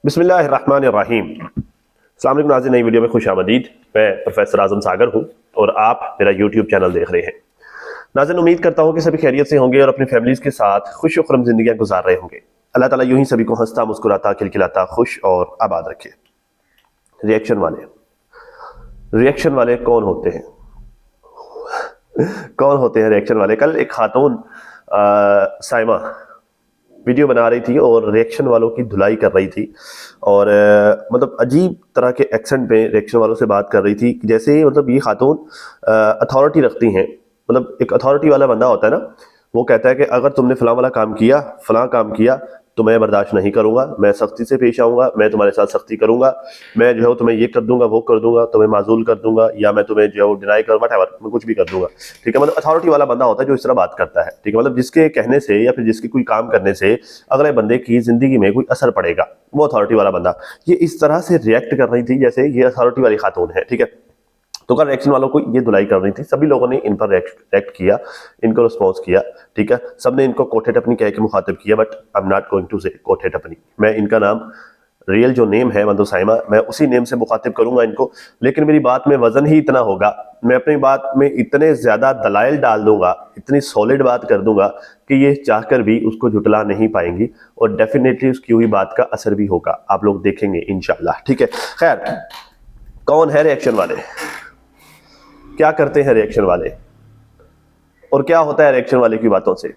बिस्मिल्लाहिर्रहमानिर्रहीम। अस्सलाम वालेकुम नाज़रीन, नई वीडियो में खुश आमदीद। मैं प्रोफेसर आज़म सागर हूँ और आप मेरा यूट्यूब चैनल देख रहे हैं। नाज़रीन, उम्मीद करता हूँ कि सभी खैरियत से होंगे और अपनी फैमिलीज के साथ खुश खुरम जिंदगियां गुजार रहे होंगे। अल्लाह ताला यूं ही सभी को हंसता मुस्कुराता खिलखिलाता खुश और आबाद रखे। रिएक्शन वाले कौन होते हैं? कौन होते हैं रिएक्शन वाले? कल एक खातून साइमा वीडियो बना रही थी और रिएक्शन वालों की धुलाई कर रही थी और मतलब अजीब तरह के एक्सेंट में रिएक्शन वालों से बात कर रही थी कि जैसे मतलब ये खातून अथॉरिटी रखती हैं। मतलब एक अथॉरिटी वाला बंदा होता है ना, वो कहता है कि अगर तुमने फलां वाला काम किया, फलां काम किया तो मैं बर्दाश्त नहीं करूंगा, मैं सख्ती से पेश आऊंगा, मैं तुम्हारे साथ सख्ती करूंगा, मैं जो है तुम्हें ये कर दूंगा, वो कर दूंगा, तुम्हें माजूल कर दूंगा, या मैं तुम्हें जो है डिनाई कर वटएवर, मैं कुछ भी कर दूंगा। ठीक है, मतलब अथॉरिटी वाला बंदा होता है जो इस तरह बात करता है। ठीक है, मतलब जिसके कहने से या फिर जिसके कोई काम करने से अगले बंदे की जिंदगी में कोई असर पड़ेगा, वो अथॉरिटी वाला बंदा। ये इस तरह से रिएक्ट कर रही थी जैसे ये अथॉरिटी वाली खातून है। ठीक है, तो कल रिएक्शन वालों को ये धुलाई कर रही थी, सभी लोगों ने इन पर रिएक्ट किया, इनको रिस्पॉन्स किया। ठीक है, सबने इनको कोठे टपनी कह के मुखातिब किया, but I am not going to say कोठे टपनी। मैं इनका नाम, रियल जो नेम है मंदो साइमा, मैं उसी नेम से मुखातिब करूंगा इनको। लेकिन मेरी बात में वजन ही इतना होगा, मैं अपनी बात में इतने ज्यादा दलाइल डाल दूंगा, इतनी सॉलिड बात कर दूंगा कि ये चाहकर भी उसको झुटला नहीं पाएंगी और डेफिनेटली उसकी हुई बात का असर भी होगा। आप लोग देखेंगे इंशाल्लाह। ठीक है, खैर कौन है रिएक्शन वाले, क्या करते हैं रिएक्शन वाले और क्या होता है रिएक्शन वाले की बातों से?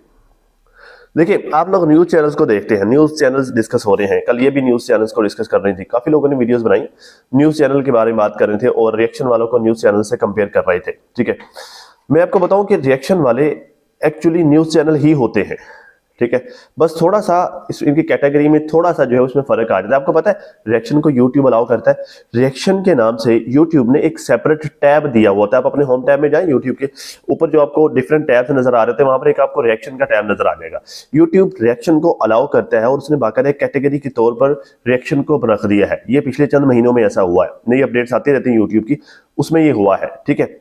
देखिए, आप लोग न्यूज चैनल्स को देखते हैं, न्यूज चैनल्स डिस्कस हो रहे हैं। कल ये भी न्यूज चैनल्स को डिस्कस कर रही थी, काफी लोगों ने वीडियोस बनाई, न्यूज चैनल के बारे में बात कर रहे थे और रिएक्शन वालों को न्यूज चैनल से कंपेयर कर रहे थे। ठीक है, मैं आपको बताऊं कि रिएक्शन वाले एक्चुअली न्यूज चैनल ही होते हैं। ठीक है, बस थोड़ा सा इनकी कैटेगरी में थोड़ा सा जो है उसमें फर्क आ जाता है। आपको पता है रिएक्शन को यूट्यूब अलाउ करता है, रिएक्शन के नाम से यूट्यूब ने एक सेपरेट टैब दिया हुआ था। आप अपने होम टैब में जाएं, यूट्यूब के ऊपर जो आपको डिफरेंट टैब्स नजर आ रहे थे, वहां पर एक आपको रिएक्शन का टैब नजर आ जाएगा। यूट्यूब रिएक्शन को अलाउ करता है और उसने बाकायदा एक कैटेगरी के तौर पर रिएक्शन को रख दिया है। ये पिछले चंद महीनों में ऐसा हुआ है, नई अपडेट्स आती रहती हैं यूट्यूब की, उसमें ये हुआ है। ठीक है,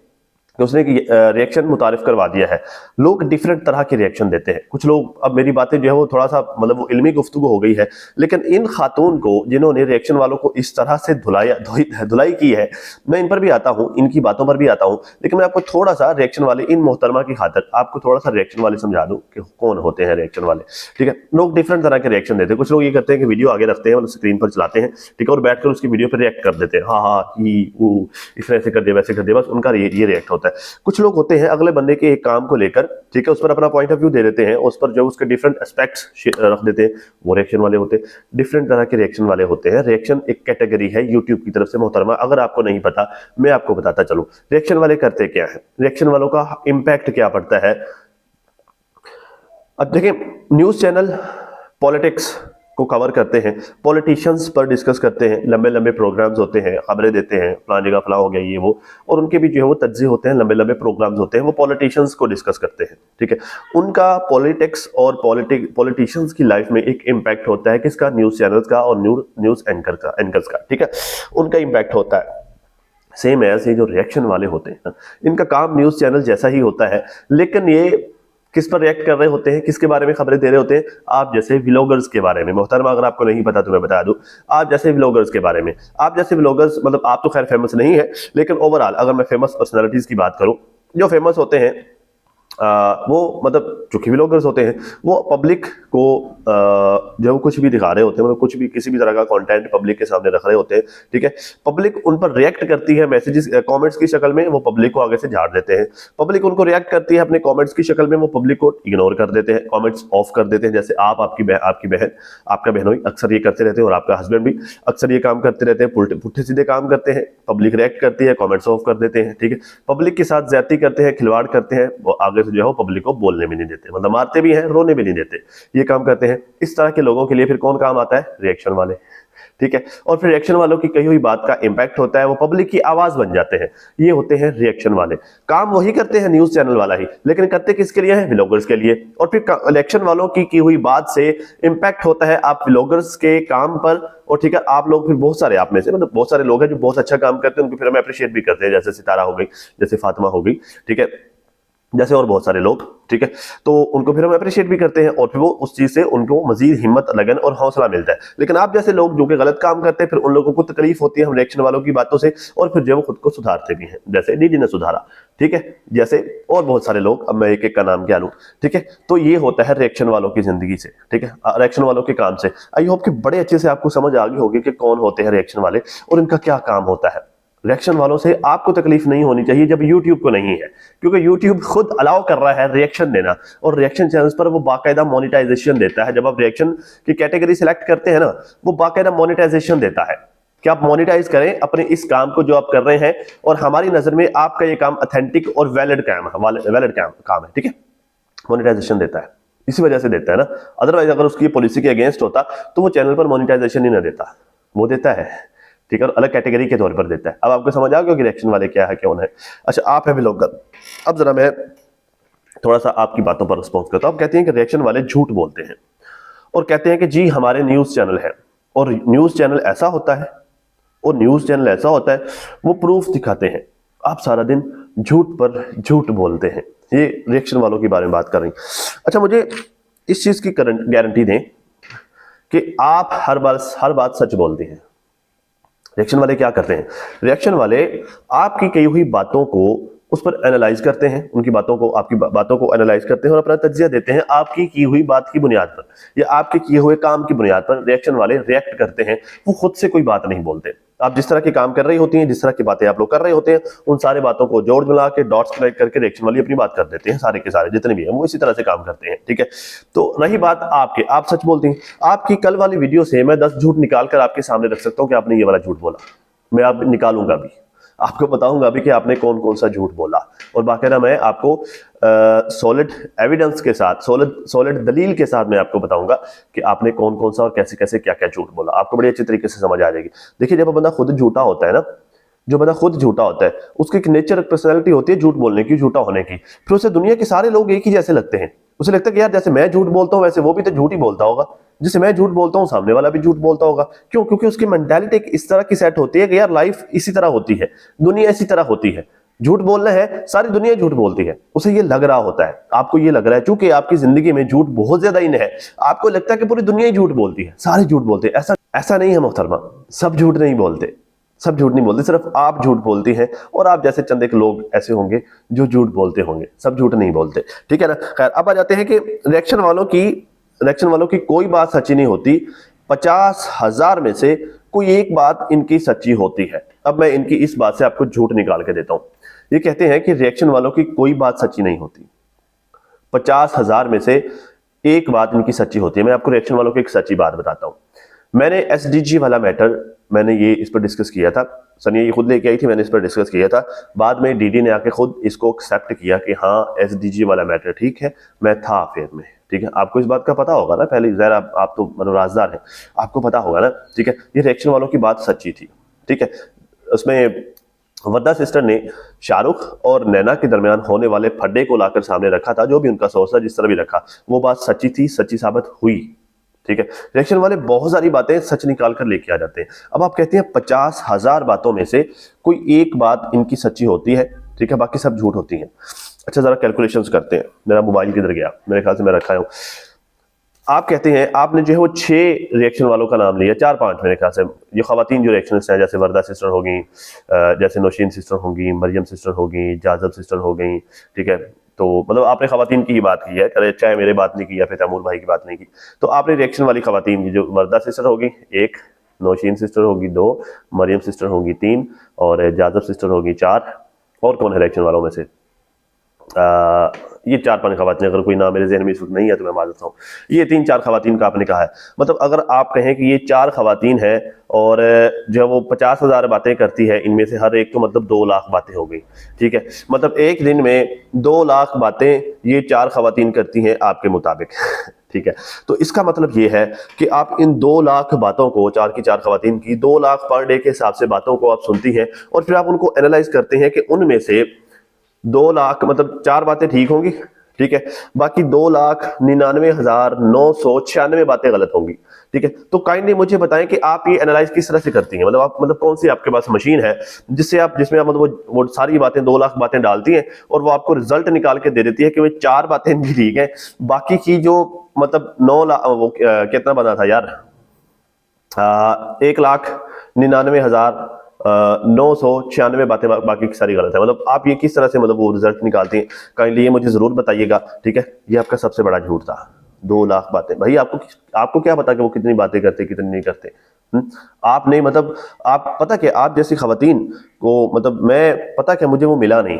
उसने रिएक्शन मुतारिफ करवा दिया है। लोग डिफरेंट तरह के रिएक्शन देते हैं। कुछ लोग, अब मेरी बातें जो है वो थोड़ा सा मतलब वो इल्मी गुफ्तगू हो गई है, लेकिन इन खातून को जिन्होंने रिएक्शन वालों को इस तरह से धुलाई की है, मैं इन पर भी आता हूं, इनकी बातों पर भी आता हूं, लेकिन मैं आपको थोड़ा सा रिएक्शन वाले, इन मोहतरमा की खातिर आपको थोड़ा सा रिएक्शन वाले समझा दूं कि कौन होते हैं रिएक्शन वाले। ठीक है, लोग डिफरेंट तरह के रिएक्शन देते हैं। कुछ लोग ये करते हैं कि वीडियो आगे रखते हैं, मतलब स्क्रीन पर चलाते हैं, ठीक है, और बैठकर उसकी वीडियो पर रिएक्ट कर देते हैं, हाँ हाँ ही वो इसने ऐसे कर दिया वैसे कर दिया, बस उनका ये रिएक्ट होता है। कुछ लोग होते हैं अगले बंदे के एक काम को लेकर, ठीक है, उस पर अपना पॉइंट ऑफ व्यू दे देते हैं, उस पर जो उसके डिफरेंट एस्पेक्ट्स रख देते हैं, वो रिएक्शन वाले होते हैं। डिफरेंट तरह के रिएक्शन वाले होते हैं। रिएक्शन एक कैटेगरी है यूट्यूब की तरफ से मोहतरमा, अगर आपको नहीं पता मैं आपको बताता चलूं रिएक्शन वाले करते क्या है, रिएक्शन वालों का इंपैक्ट क्या पड़ता है। अब देखें, न्यूज चैनल पॉलिटिक्स को कवर करते हैं, पॉलिटिशियंस पर डिस्कस करते हैं, लंबे लंबे प्रोग्राम्स होते हैं, खबरें देते हैं, फलां जगह फलां हो गया ये वो, और उनके भी जो है वो तज्ज़िये होते हैं, लंबे लंबे प्रोग्राम्स होते हैं, वो पॉलिटिशियंस को डिस्कस करते हैं। ठीक है, उनका पॉलिटिक्स और पॉलिटिशियंस की लाइफ में एक इम्पैक्ट होता है, किसका? न्यूज चैनल्स का और न्यूज एंकर्स का। ठीक है, उनका इम्पैक्ट होता है। सेम ऐसे जो रिएक्शन वाले होते हैं, इनका काम न्यूज चैनल जैसा ही होता है, लेकिन ये किस पर रिएक्ट कर रहे होते हैं, किसके बारे में खबरें दे रहे होते हैं? आप जैसे व्लॉगर्स के बारे में। मोहतरमा, अगर आपको नहीं पता तो मैं बता दूं, आप जैसे व्लॉगर्स के बारे में। आप जैसे व्लॉगर्स, मतलब आप तो खैर फेमस नहीं है, लेकिन ओवरऑल अगर मैं फेमस पर्सनालिटीज की बात करूं, जो फेमस होते हैं वो मतलब जो कि व्लॉगर्स होते हैं, वो पब्लिक को जो कुछ भी दिखा रहे होते हैं, मतलब कुछ भी किसी भी तरह का कंटेंट पब्लिक के सामने रख रहे होते हैं। ठीक है, पब्लिक उन पर रिएक्ट करती है मैसेजेस कमेंट्स की शक्ल में, वो पब्लिक को आगे से झाड़ देते हैं। पब्लिक उनको रिएक्ट करती है अपने कमेंट्स की शक्ल में, वो पब्लिक को इग्नोर कर देते हैं, कमेंट्स ऑफ कर देते हैं। जैसे आप, आपकी बहन, आपका बहनोई अक्सर ये करते रहते हैं और आपका हस्बैंड भी अक्सर ये काम करते रहते हैं, पुट्ठे सीधे काम करते हैं। पब्लिक रिएक्ट करती है, कमेंट्स ऑफ कर देते हैं। ठीक है, पब्लिक के साथ ज्यादती करते हैं, खिलवाड़ करते हैं, वो आगे से जो है वो पब्लिक को बोलने भी नहीं देते, मतलब मारते भी हैं, रोने भी नहीं देते, ये काम करते हैं। इस तरह के लोगों के लिए फिर कौन काम आता है? रिएक्शन वाले। ठीक है, और फिर रिएक्शन वालों की कही हुई बात का इंपैक्ट होता है, वो पब्लिक की आवाज बन जाते हैं। ये होते हैं रिएक्शन वाले। काम वही करते हैं न्यूज चैनल वाला ही, लेकिन करते किसके लिए है? व्लॉगर्स के लिए। और फिर रिएक्शन वालों की हुई बात से इंपैक्ट होता है आप व्लॉगर्स के काम पर। और ठीक है, आप लोग फिर बहुत सारे, आप में से मतलब बहुत सारे लोग हैं जो बहुत अच्छा काम करते हैं, उनको फिर हम अप्रिशिएट भी करते हैं, जैसे सितारा हो गई, जैसे फातिमा हो गई। ठीक है, जैसे और बहुत सारे लोग, ठीक है। तो उनको फिर हम अप्रिशिएट भी करते हैं और फिर वो उस चीज से उनको मजीद हिम्मत, लगन और हौसला मिलता है। लेकिन आप जैसे लोग जो कि गलत काम करते हैं, फिर उन लोगों को तकलीफ होती है हम रिएक्शन वालों की बातों से, और फिर जो वो खुद को सुधारते भी हैं, जैसे डीडी ने सुधारा, ठीक है, जैसे और बहुत सारे लोग, अब मैं एक एक का नाम क्या लूं, ठीक है। तो ये होता है रिएक्शन वालों की जिंदगी से, ठीक है, रिएक्शन वालों के काम से। आई होप कि बड़े अच्छे से आपको समझ आ गई होगी कि कौन होते हैं रिएक्शन वाले और इनका क्या काम होता है। रिएक्शन वालों से आपको तकलीफ नहीं होनी चाहिए जब YouTube को नहीं है, क्योंकि YouTube खुद अलाउ कर रहा है रिएक्शन देना, और रिएक्शन चैनल्स पर वो बाकायदा मोनेटाइजेशन देता है। जब आप रिएक्शन की कैटेगरी सिलेक्ट करते हैं ना, वो बाकायदा मोनेटाइजेशन देता है कि आप मोनेटाइज करें अपने इस काम को जो आप कर रहे हैं, और हमारी नजर में आपका ये काम ऑथेंटिक और वैलिड काम है, ठीक है। मोनेटाइजेशन देता है, इसी वजह से देता है ना, अदरवाइज अगर उसकी पॉलिसी के अगेंस्ट होता तो वो चैनल पर मोनेटाइजेशन ही ना देता, वो देता है, ठीक है, और अलग कैटेगरी के तौर पर देता है। अब आपको समझ आ गया कि रिएक्शन वाले क्या है, कौन है। अच्छा, आप है व्लॉगर। अब जरा मैं थोड़ा सा आपकी बातों पर रिस्पॉन्स करता हूं। आप कहते हैं कि रिएक्शन वाले झूठ बोलते हैं और कहते हैं कि जी हमारे न्यूज चैनल है, और न्यूज चैनल ऐसा होता है, और न्यूज चैनल ऐसा होता है, वो प्रूफ दिखाते हैं। आप सारा दिन झूठ पर झूठ बोलते हैं। ये रिएक्शन वालों के बारे में बात कर रही। अच्छा, मुझे इस चीज की गारंटी दें कि आप हर बात सच बोलते हैं। रिएक्शन वाले क्या करते हैं? रिएक्शन वाले आपकी कही हुई बातों को उस पर एनालाइज करते हैं, उनकी बातों को, आपकी बातों को एनालाइज करते हैं और अपना तज्जिया देते हैं आपकी की हुई बात की बुनियाद पर या आपके किए हुए काम की बुनियाद पर। रिएक्शन वाले रिएक्ट करते हैं, वो खुद से कोई बात नहीं बोलते। आप जिस तरह के काम कर रही होती हैं, जिस तरह की बातें आप लोग कर रहे होते हैं, उन सारी बातों को जोड़ मिला के डॉट्स कनेक्ट करके रिएक्शन वाली अपनी बात कर देते हैं। सारे के सारे जितने भी हैं वो इसी तरह से काम करते हैं, ठीक है। तो रही बात आपके, आप सच बोलती हैं। आपकी कल वाली वीडियो से मैं 10 झूठ निकाल कर आपके सामने रख सकता हूं कि आपने ये वाला झूठ बोला। मैं आप निकालूंगा भी, आपको बताऊंगा भी कि आपने कौन कौन सा झूठ बोला, और बाकायदा मैं आपको सॉलिड एविडेंस के साथ, सॉलिड दलील के साथ मैं आपको बताऊंगा कि आपने कौन कौन सा और कैसे कैसे क्या क्या झूठ बोला। आपको बड़ी अच्छी तरीके से समझ आ जाएगी। देखिए, जब बंदा खुद झूठा होता है ना, जो बंदा खुद झूठा होता है, उसकी एक नेचर, पर्सनैलिटी होती है झूठ बोलने की, झूठा होने की। फिर उसे दुनिया के सारे लोग एक ही जैसे लगते हैं। उसे लगता है कि यार जैसे मैं झूठ बोलता हूं वैसे वो भी तो झूठ ही बोलता होगा, जैसे मैं झूठ बोलता हूं सामने वाला भी झूठ बोलता होगा। क्यों? क्योंकि उसकी मेंटालिटी इस तरह की सेट होती है कि यार लाइफ इसी तरह होती है, दुनिया इसी तरह होती है, झूठ बोलना है, सारी दुनिया झूठ बोलती है। उसे ये लग रहा होता है, आपको ये लग रहा है, चूंकि आपकी जिंदगी में झूठ बहुत ज्यादा इन है, आपको लगता है कि पूरी दुनिया ही झूठ बोलती है, सारे झूठ बोलते हैं। ऐसा नहीं है मोहतरमा, सब झूठ नहीं बोलते, सब झूठ नहीं बोलते, सिर्फ आप झूठ बोलती हैं, और आप जैसे चंद एक लोग ऐसे होंगे जो झूठ बोलते होंगे, सब झूठ नहीं बोलते, ठीक है ना। खैर, अब आ जाते हैं कि रिएक्शन वालों की कोई बात सच्ची नहीं होती। 50,000 में से कोई एक बात इनकी सच्ची होती है। अब मैं इनकी इस बात से आपको झूठ निकाल के देता हूं। ये कहते हैं कि रिएक्शन वालों की कोई बात सच्ची नहीं होती। 50,000 में से एक बात इनकी सच्ची होती है। मैं आपको रिएक्शन वालों की एक सच्ची बात बताता हूं। मैंने एसडीजी वाला मैटर, मैंने ये इस पर डिस्कस किया था, सनिया ये खुद लेके आई थी, मैंने इस पर डिस्कस किया था। बाद में डीडी ने आके खुद इसको एक्सेप्ट किया कि हाँ एसडीजी वाला मैटर ठीक है, मैं था अफेयर में, ठीक है। आपको इस बात का पता होगा ना, पहले जरा आप तो मतलब राजदार हैं, आपको पता होगा ना, ठीक है। ये रिएक्शन वालों की बात सच्ची थी, ठीक है। उसमें वर्दा सिस्टर ने शाहरुख और नैना के दरमियान होने वाले फड्डे को लाकर सामने रखा था। जो भी उनका सोर्स था, जिस तरह भी रखा, वो बात सच्ची थी, सच्ची साबित हुई, ठीक है। रिएक्शन वाले बहुत सारी बातें सच निकाल कर लेके आ जाते हैं। अब आप कहते हैं 50,000 बातों में से कोई एक बात इनकी सच्ची होती है, ठीक है, बाकी सब झूठ होती हैं। अच्छा, जरा कैलकुलेशंस करते हैं। मेरा मोबाइल किधर गया? मेरे ख्याल से मैं रखा हूं। आप कहते हैं, आपने जो है वो 6 रिएक्शन वालों का नाम लिया, 4-5 मेरे ख्याल से। ये खवातीन जो रिएक्शनिस्ट हैं, जैसे वर्दा सिस्टर होगी, जैसे नौशीन सिस्टर होंगी, मरियम सिस्टर होगी, जाजब सिस्टर हो गई, ठीक है। तो मतलब आपने खवातीन की ही बात की है, चाहे मेरे बात नहीं की या फिर तैमूर भाई की बात नहीं की। तो आपने रिएक्शन वाली खवातीन की, जो वर्दा सिस्टर होगी 1, नौशीन सिस्टर होगी 2, मरियम सिस्टर होगी 3, और जाजब सिस्टर होगी 4। और कौन है रिएक्शन वालों में से? ये 4-5 खवातीन, अगर कोई नाम मेरे ज़हन में इस वक्त नहीं है तो मैं मानता हूँ। ये 3-4 खवातीन का आपने कहा है। मतलब अगर आप कहें कि ये 4 खवातीन है और जो वो 50,000 बातें करती है, इनमें से हर एक तो मतलब 2 लाख बातें हो गई, ठीक है। मतलब एक दिन में 2 लाख बातें ये 4 खवातीन करती हैं आपके मुताबिक ठीक है। तो इसका मतलब ये है कि आप इन 2 लाख बातों को, 4 की 4 खवातीन की 2 लाख पर डे के हिसाब से बातों को आप सुनती हैं, और फिर आप उनको एनालाइज करते हैं कि उनमें से 2 लाख मतलब 4 बातें ठीक होंगी, ठीक है। बाकी 2,99,996 बातें गलत होंगी, ठीक है। तो काइंडली मुझे बताएं कि आप ये एनालाइज किस तरह से करती हैं, मतलब आप मतलब कौन सी आपके पास मशीन है जिससे आप जिसमें आप मतलब वो सारी बातें 2 लाख बातें डालती हैं और वो आपको रिजल्ट निकाल के दे देती है कि वो 4 बातें इनकी ठीक है, बाकी की जो मतलब 9 लाख वो कितना बना था यार, 1,99,996 बातें बाकी की सारी गलत है। मतलब आप ये किस तरह से मतलब वो रिजल्ट निकालती हैं, काइंडली ये मुझे जरूर बताइएगा, ठीक है। ये आपका सबसे बड़ा झूठ था, 2 लाख बातें। भाई आपको क्या पता कि वो कितनी बातें करते कितनी नहीं करते। आप नहीं मतलब आप पता कि आप जैसी खवातीन को मतलब मैं पता क्या मुझे वो मिला नहीं,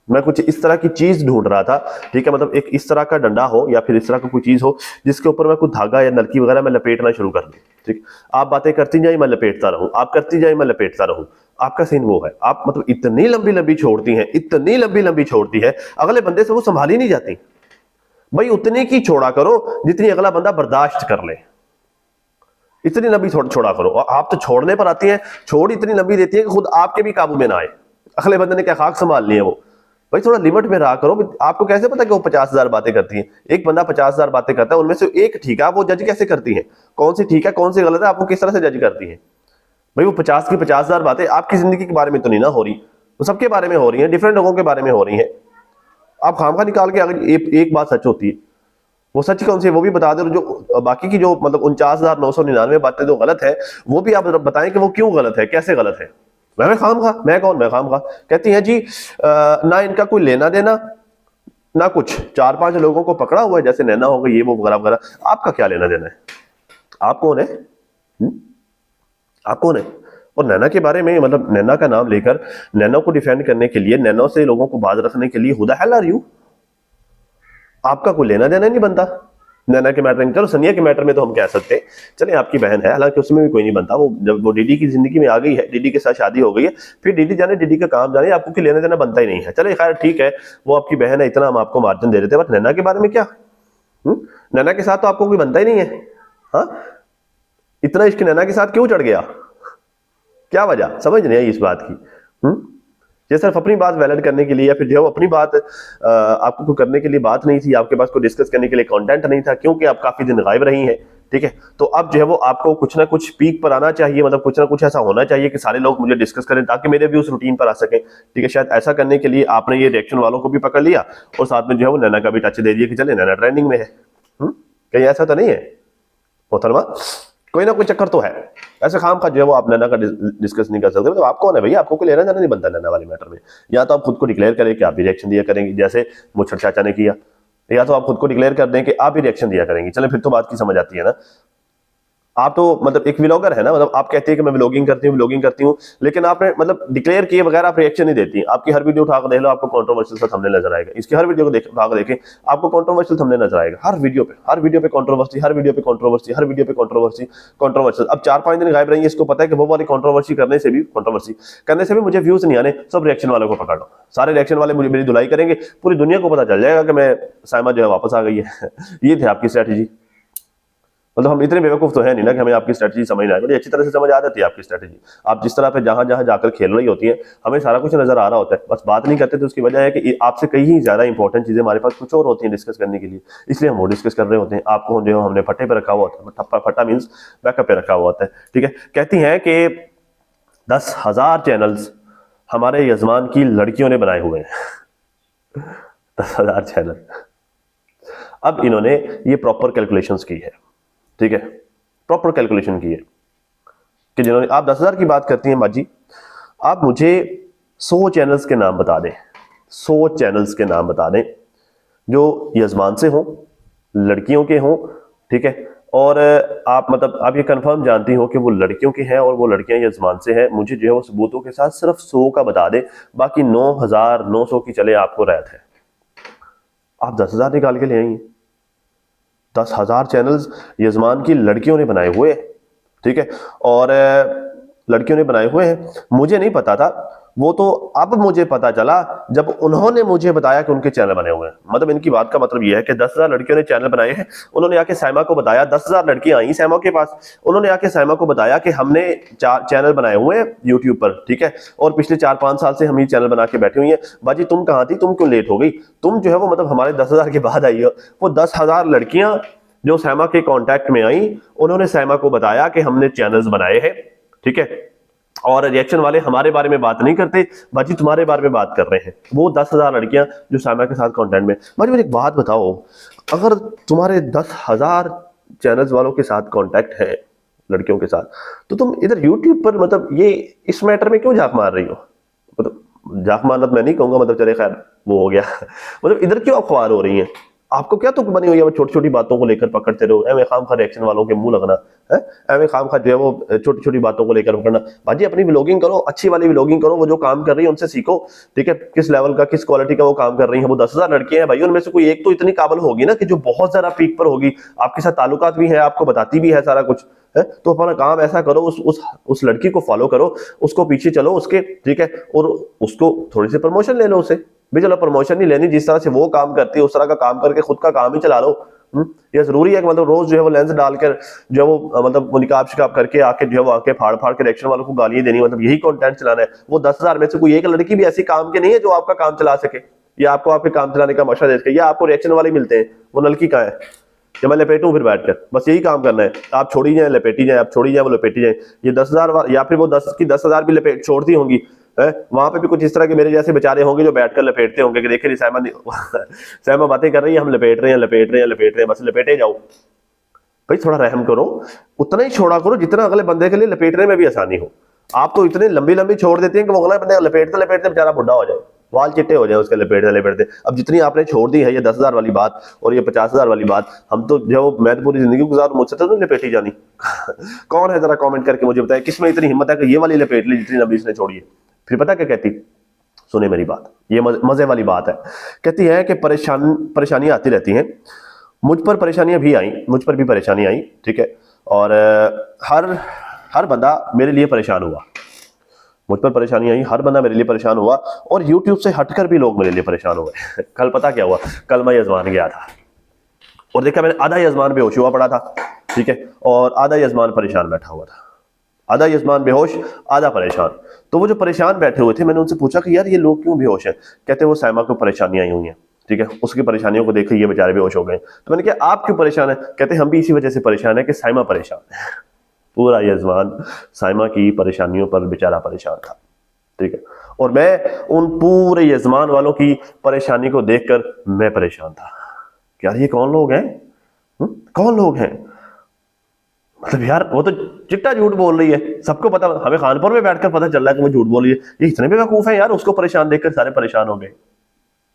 मैं कुछ इस तरह की चीज ढूंढ रहा था, ठीक है। मतलब एक इस तरह का डंडा हो या फिर इस तरह का कोई चीज हो जिसके ऊपर मैं कुछ धागा या नलकी वगैरह मैं लपेटना शुरू कर दूं, ठीक। आप बातें करती जाए मैं लपेटता रहूं, आप करती जाए मैं लपेटता रहूं। आपका सीन वो है, आप मतलब इतनी लंबी लंबी छोड़ती हैं, इतनी लंबी लंबी छोड़ती है, अगले बंदे से वो संभाली नहीं जाती। भाई उतनी की छोड़ा करो जितनी अगला बंदा बर्दाश्त कर ले, इतनी लंबी छोड़ा करो। और आप तो छोड़ने पर आती हैं, छोड़ इतनी लंबी देती है कि खुद आपके भी काबू में ना आए, अगले बंदे ने क्या खाक संभालनी है वो। भाई थोड़ा लिमिट में रहा करो। आपको कैसे पता कि वो 50,000 बातें करती हैं? एक बंदा 50,000 बातें करता है, उनमें से एक ठीक है, आप वो जज कैसे करती हैं? कौन सी ठीक है कौन सी गलत है, आपको किस तरह से जज करती हैं? भाई वो 50 की 50,000 बातें आपकी जिंदगी के बारे में तो नहीं ना हो रही, वो सबके बारे में हो रही है, डिफरेंट लोगों के बारे में हो रही है। आप खामखा निकाल के अगर एक बात सच होती है, वो सच कौन सी है वो भी बता दो, जो बाकी की जो मतलब 49,999 बातें जो गलत है वो भी आप बताएं कि वो क्यों गलत है, कैसे गलत है। मैं खामखा, मैं कौन, मैं खामखा कहती है जी ना इनका कोई लेना देना ना कुछ, 4-5 लोगों को पकड़ा हुआ है जैसे नैना हो गई ये वो वगैरह वगैरह, आपका क्या लेना देना है? आप कौन है? आप कौन है? और नैना के बारे में मतलब नैना का नाम लेकर नैना को डिफेंड करने के लिए, नैना से लोगों को बाज रखने के लिए, who the hell are you? आपका कोई लेना देना नहीं बनता नैना के मैटर में। चलो सनिया के मैटर में तो हम कह सकते हैं चले आपकी बहन है, हालांकि उसमें भी कोई नहीं बनता, वो जब वो डीडी की जिंदगी में आ गई है, डीडी के साथ शादी हो गई है, फिर डीडी जाने डीडी का काम जाने, आपको कोई लेना देना बनता ही नहीं है। चले खैर ठीक है, वो आपकी बहन है, इतना हम आपको मार्जिन दे देते हैं, बट नैना के बारे में क्या? नैना के साथ तो आपको कोई बनता ही नहीं है। हाँ, इतना इश्क नैना के साथ क्यों चढ़ गया? क्या वजह समझ नहीं आई इस बात की? ये सिर्फ अपनी बात वैलिड करने के लिए या फिर जो अपनी बात आपको कोई करने के लिए बात नहीं थी, आपके पास कोई डिस्कस करने के लिए कंटेंट नहीं था, क्योंकि आप काफी दिन गायब रही हैं, ठीक है। तो अब जो है वो आपको कुछ ना कुछ पीक पर आना चाहिए, मतलब कुछ ना कुछ ऐसा होना चाहिए कि सारे लोग मुझे डिस्कस करें ताकि मेरे भी उस रूटीन पर आ सके, ठीक है। शायद ऐसा करने के लिए आपने ये रिएक्शन वालों को भी पकड़ लिया और साथ में जो है वो नैना का भी टच दे दिया कि चले नैना ट्रेंडिंग में है। कहीं ऐसा तो नहीं है मोहतरमा? कोई ना कोई चक्कर तो है। ऐसे खाम खा जो है वो आप नैना का डिस्कस नहीं कर सकते। तो आप कौन है भैया? आपको कोई लेना देना नहीं बनता नैना वाले मैटर में। या तो आप खुद को डिक्लेयर करें कि आप भी रिएक्शन दिया करेंगे जैसे मुच्छर चाचा ने किया, या तो आप खुद को डिक्लेयर कर दें कि आप भी रिएक्शन दिया करेंगे। चले फिर तो बात की समझ आती है ना। आप तो मतलब एक व्लॉगर है ना, मतलब आप कहते हैं कि मैं व्लॉगिंग करती हूँ, लेकिन आपने मतलब डिक्लेयर किए बगैर आप रिएक्शन नहीं देती। आपकी हर वीडियो उठाकर देख लो, आपको कंट्रोवर्शियल सा थंबनेल नजर आएगा। इसकी हर वीडियो को उठाकर देखें, आपको कंट्रोवर्शियल थंबनेल नजर आएगा। हर वीडियो पे कंट्रोवर्सी, हर वीडियो पे कंट्रोवर्सी, हर वीडियो पे कंट्रोवर्सी, कंट्रोवर्शियल। अब 4-5 दिन गायब रही है, इसको पता है कि वो वाली कंट्रोवर्सी करने से भी मुझे व्यूज नहीं आने, सब रिएक्शन वालों को पकड़ लो। सारे रिएक्शन वाले मुझे मेरी धुलाई करेंगे, पूरी दुनिया को पता चल जाएगा कि मैं साइमा जो है वापस आ गई है। ये थी आपकी स्ट्रैटेजी। मतलब हम इतने बेवकूफ तो है नहीं ना कि हमें आपकी स्ट्रेटजी समझ ना आए। बड़ी अच्छी तरह से समझ आ जाती है आपकी स्ट्रेटजी। आप जिस तरह पे जहां जहां जाकर खेल रही होती है, हमें सारा कुछ नजर आ रहा होता है, बस बात नहीं करते। तो उसकी वजह है कि आपसे कहीं ज्यादा इंपॉर्टेंट चीजें हमारे पास कुछ और होती हैं डिस्कस करने के लिए, इसलिए हम वो डिस्कस कर रहे होते हैं। आपको जो हमने फट्टे पे रखा हुआ होता है, फट्टा मीन्स बैकअप पे रखा हुआ होता है, ठीक है। कहती हैं कि 10,000 चैनल्स हमारे यजमान की लड़कियों ने बनाए हुए हैं। 10,000 चैनल। अब इन्होंने ये प्रॉपर कैलकुलेशंस की है, ठीक है, प्रॉपर कैलकुलेशन की है कि जिन्होंने, आप 10,000 की बात करती हैं माजी, आप मुझे 100 चैनल्स के नाम बता दें, 100 चैनल्स के नाम बता दें जो यजमान से हों, लड़कियों के हों, ठीक है। और आप मतलब आप ये कंफर्म जानती हो कि वो लड़कियों के हैं और वो लड़कियां यजमान से हैं। मुझे जो है वो सबूतों के साथ सिर्फ 100 का बता दें, बाकी 9,900 की चले आपको रहत है। आप 10,000 निकाल के ले आएंगे। 10,000 चैनल्स यजमान की लड़कियों ने बनाए हुए, ठीक है, और लड़कियों ने बनाए हुए हैं। मुझे नहीं पता था वो तो अब मुझे पता चला जब उन्होंने मुझे बताया कि उनके चैनल बने हुए हैं। मतलब इनकी बात का मतलब ये है कि 10,000 लड़कियों ने चैनल बनाए हैं, उन्होंने आके साइमा को बताया, 10,000 लड़कियां आई साइमा के पास, उन्होंने आके साइमा को बताया कि हमने चैनल बनाए हुए हैं यूट्यूब पर, ठीक है, और पिछले 4-5 साल से हम ये चैनल बना के बैठे हुई हैं। बाजी तुम कहाँ थी, तुम क्यों लेट हो गई, तुम जो है वो मतलब हमारे 10,000 के बाद आई हो। वो 10,000 लड़कियां जो सैमा के कांटेक्ट में आई, उन्होंने सैमा को बताया कि हमने चैनल्स बनाए हैं, ठीक है, और रिएक्शन वाले हमारे बारे में बात नहीं करते, बाजी तुम्हारे बारे में बात कर रहे हैं। वो 10,000 लड़कियां जो सैमा के साथ कांटेक्ट में। बाजी मुझे एक बात बताओ, अगर तुम्हारे 10,000 चैनल्स वालों के साथ कांटेक्ट है लड़कियों के साथ, तो तुम इधर यूट्यूब पर मतलब ये इस मैटर में क्यों झाक मार रही हो? मतलब झाक मारना तो मैं नहीं कहूंगा, मतलब चले खैर वो हो गया मतलब इधर क्यों अखबार हो रही है? आपको क्या तुक बनी हुई है वो छोटी छोटी बातों को लेकर पकड़ते रहो, एवं खाम खा रिएक्शन वालों के मुंह लगना है, एवं खाम खा जो है वो छोटी छोटी बातों को लेकर पकड़ना। भाजी अपनी व्लॉगिंग करो, अच्छी वाली व्लॉगिंग करो, वो जो काम कर रही है उनसे सीखो, ठीक है, किस लेवल का किस क्वालिटी का वो काम कर रही है। वो 10,000 लड़कियां हैं भाई, उनमें से कोई एक तो इतनी काबिल होगी ना कि जो बहुत ज्यादा पीक पर होगी, आपके साथ ताल्लुकात भी है, आपको बताती भी है सारा कुछ है। तो अपना काम ऐसा करो, उस लड़की को फॉलो करो, उसको पीछे चलो उसके, ठीक है, और उसको थोड़ी सी प्रमोशन ले लो उसे भी। चलो प्रमोशन नहीं लेनी, जिस तरह से वो काम करती है उस तरह का काम करके खुद का काम ही चला लो। ये जरूरी है कि मतलब रोज जो है वो लेंस डालकर जो है वो मतलब वो निकाब शिकाब करके आके जो है वो आके फाड़ फाड़ के रिएक्शन वालों को गालियां देनी, मतलब यही कंटेंट चलाना है। वो 10,000 में से कोई एक लड़की भी ऐसी काम की नहीं है जो आपका काम चला सके, या आपको आपके काम चलाने का मशवरा दे सके, या आपको रिएक्शन वाले मिलते हैं। वो लड़की कहाँ है? या मैं लपेटूं फिर बैठकर, बस यही काम करना है। आप छोड़ी जाए लपेटी जाए, आप छोड़ी जाए वो लपेटी जाए। ये 10,000 या फिर वो 10,000 भी लपेट छोड़ती होंगी है, वहां पे भी कुछ इस तरह के मेरे जैसे बेचारे होंगे जो बैठकर लपेटते होंगे कि देखे सैमा सैमा बातें कर रही है, हम लपेट रहे हैं लपेट रहे हैं लपेट रहे हैं, बस लपेटे जाओ। भाई थोड़ा रहम करो, उतना ही छोड़ा करो जितना अगले बंदे के लिए लपेटने में भी आसानी हो। आप तो इतनी लंबी लंबी छोड़ देते हैं कि वो अगला बंदा लपेटते लपेटते बेचारा बुढ़ा हो जाए, वाल चिट्टे हो जाए उसके लपेटते लपेटते। अब जितनी आपने छोड़ दी है ये 10,000 वाली बात और ये 50,000 वाली बात, हम तो जो मैं तो पूरी जिंदगी गुजार, मुझसे तो नहीं लपेटी जानी कौन है जरा कमेंट करके मुझे बताए किसमें इतनी हिम्मत है कि ये वाली लपेट ली जितनी लंबी इसने छोड़ी है। फिर पता क्या कहती, सुने मेरी बात, ये मजे वाली बात है। कहती है कि परेशानियां आती रहती हैं, मुझ पर परेशानियां भी आई, मुझ पर भी परेशानी आई, ठीक है, और हर बंदा मेरे लिए परेशान हुआ, मुझ पर परेशानी आई, हर बंदा मेरे लिए परेशान हुआ, और यूट्यूब से हटकर भी लोग मेरे लिए परेशान हुए कल पता क्या हुआ, कल मैं यजमान गया था और देखा मैंने आधा यजमान बेहोश हुआ पड़ा था, ठीक है, और आधा यजमान परेशान बैठा हुआ था, आधा यजमान बेहोश आधा परेशान। तो वो जो परेशान बैठे हुए थे, मैंने उनसे पूछा कि यार ये लोग क्यों बेहोश हैं? कहते वो सैमा को परेशानियां आई हुई हैं, ठीक है, उसकी परेशानियों को देख ये बेचारे बेहोश हो गए। तो मैंने कहा आप क्यों परेशान है? कहते हम भी इसी वजह से परेशान है कि साइमा परेशान है पूरा यजमान साइमा की परेशानियों पर बेचारा परेशान था, ठीक है, और मैं उन पूरे यजमान वालों की परेशानी को देखकर मैं परेशान था। यार ये कौन लोग हैं? कौन लोग हैं? मतलब यार वो तो चिट्टा झूठ बोल रही है, सबको पता, हमें खानपुर में बैठकर पता चल रहा है कि वो झूठ बोल रही है। ये इतने बेवकूफ है यार, उसको परेशान देखकर सारे परेशान हो गए,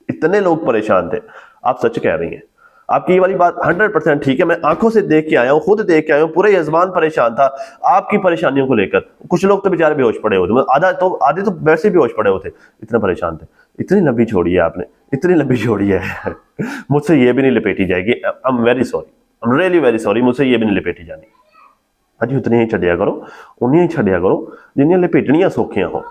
इतने लोग परेशान थे। आप सच कह रही हैं, आपकी ये वाली बात 100% ठीक है। मैं आंखों से देख के आया हूं, खुद देख के आया हूं, पूरे यजमान परेशान था आपकी परेशानियों को लेकर। कुछ लोग तो बेचारे बेहोश पड़े होते, आधे तो वैसे बेहोश पड़े होते, इतना परेशान थे। इतनी लंबी छोड़ी है आपने, इतनी लंबी छोड़ी है मुझसे ये भी नहीं लपेटी जाएगी। I am very sorry, I am really very sorry, मुझसे ये भी नहीं लपेटी जानी। अजी उतनी ही छड़िया करो, उन्नी ही छड़िया करो जिन्नियां लपेटनियां सौखियां हो।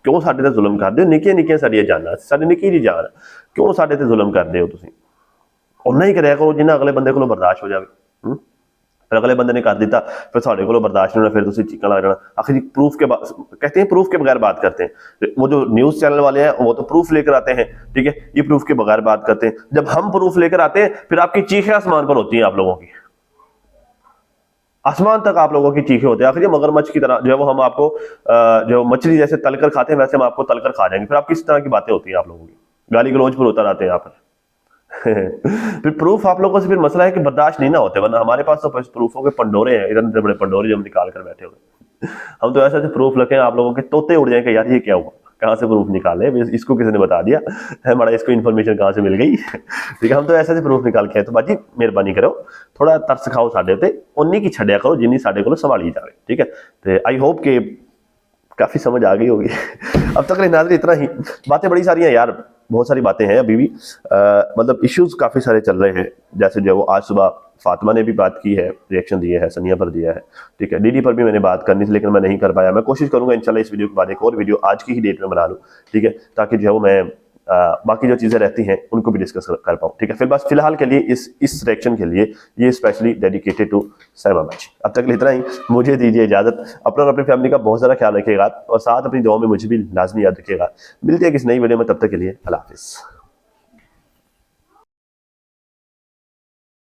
क्यों साडे ते जुल्म करदे हो? निक्कियां निक्कियां साडियां जानां, साडी निक्की जी जान, क्यों साडे ते जुल्म करदे हो तुसीं? उन्ना ही करिया करो जिन्ना अगले बंदे को बर्दाश्त हो जाए। फिर अगले बंदे ने कर दिता, फिर साढ़े को बर्दाश्त नहीं होना, फिर तुसीं चीखण लग जाना। आखिर प्रूफ के कहते हैं प्रूफ के बगैर बात करते हैं। वो जो न्यूज चैनल वाले हैं वो तो प्रूफ लेकर आते हैं, ठीक है, ये प्रूफ के बगैर बात करते हैं। जब हम प्रूफ लेकर आते हैं फिर आपकी चीखें आसमान पर होती हैं, आप लोगों की आसमान तक आप लोगों की चीखें होती है। आखिर ये मगरमच्छ की तरह जो है वो हम आपको जो मछली जैसे तलकर खाते हैं वैसे हम आपको तलकर खा जाएंगे। फिर आप किस तरह की बातें होती हैं आप लोगों की, गाली गलौज पर उतर आते हैं यहाँ पर फिर प्रूफ आप लोगों से फिर मसला है कि बर्दाश्त नहीं ना होते, वरना हमारे पास तो प्रूफों के पंडोरे हैं, इतने बड़े पंडोरे जो हम निकाल कर बैठे हुए। हम तो ऐसे प्रूफ रखे आप लोगों के तोते उड़ जाए कि यार ये क्या हुआ, कहाँ से प्रूफ निकाले, इसको किसी ने बता दिया है, बड़ा इसको इन्फॉर्मेशन कहाँ से मिल गई ठीक है, हम तो ऐसे प्रूफ निकाल के। तो बाजी मेहरबानी करो, थोड़ा तरस खाओ साडे ते, उन्नी की छड्या करो जिन्नी साडे को संभाली जाए, ठीक है। तो आई होप के काफी समझ आ गई होगी अब तक नाज़रीन इतना ही। बातें बड़ी सारी हैं यार, बहुत सारी बातें हैं अभी भी, मतलब इश्यूज काफी सारे चल रहे हैं। जैसे जो वो आज सुबह फातिमा ने भी बात की है, रिएक्शन दिए है, सनिया पर दिया है, ठीक है। डीडी पर भी मैंने बात करनी थी लेकिन मैं नहीं कर पाया। मैं कोशिश करूंगा इंशाल्लाह इस वीडियो के बाद एक और वीडियो आज की ही डेट में बना लूँ, ठीक है, ताकि जो है वो मैं बाकी जो चीज़ें रहती हैं उनको भी डिस्कस कर पाऊँ, ठीक है। फिर बस फिलहाल के लिए इस रिएक्शन के लिए ये स्पेशली डेडिकेटेड टू साइमा बाजी। अब तक इतना ही, मुझे दीजिए इजाजत। अपना और अपनी फैमिली का बहुत ज़्यादा ख्याल रखिएगा और साथ अपनी दुआ में मुझे भी लाजमी याद रखिएगा। मिलते हैं किसी नई वीडियो में, तब तक के लिए अल्लाह हाफिज़।